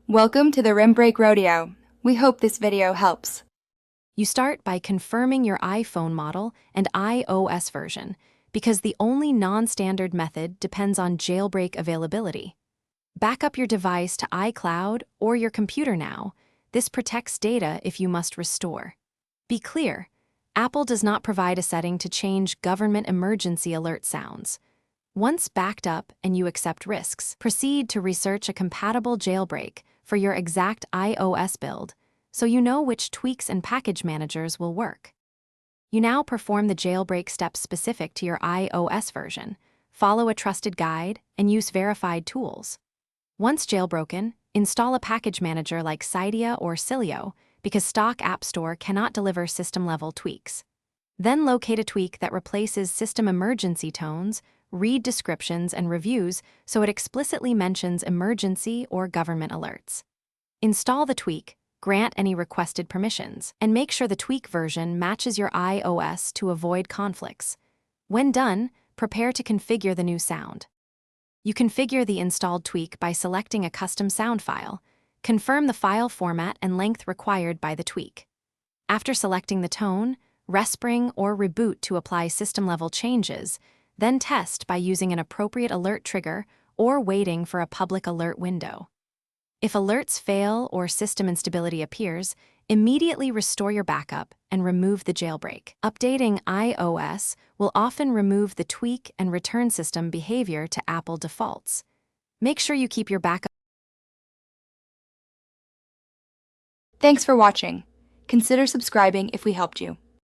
Welcome to the Rim Break Rodeo. We hope this video helps. You start by confirming your iPhone model and iOS version, because the only non-standard method depends on jailbreak availability. Back up your device to iCloud or your computer now. This protects data if you must restore. Be clear, Apple does not provide a setting to change government emergency alert sounds. Once backed up and you accept risks, proceed to research a compatible jailbreak for your exact iOS build, so you know which tweaks and package managers will work. You now perform the jailbreak steps specific to your iOS version, follow a trusted guide, and use verified tools. Once jailbroken, install a package manager like Cydia or Cilio, because stock App Store cannot deliver system-level tweaks. Then locate a tweak that replaces system emergency tones, read descriptions and reviews so it explicitly mentions emergency or government alerts. Install the tweak, grant any requested permissions, and make sure the tweak version matches your iOS to avoid conflicts. When done, prepare to configure the new sound. You configure the installed tweak by selecting a custom sound file. Confirm the file format and length required by the tweak. After selecting the tone, respring or reboot to apply system-level changes, then test by using an appropriate alert trigger or waiting for a public alert window. If alerts fail or system instability appears, immediately restore your backup and remove the jailbreak. Updating iOS will often remove the tweak and return system behavior to Apple defaults. Make sure you keep your backup. Thanks for watching. Consider subscribing if we helped you.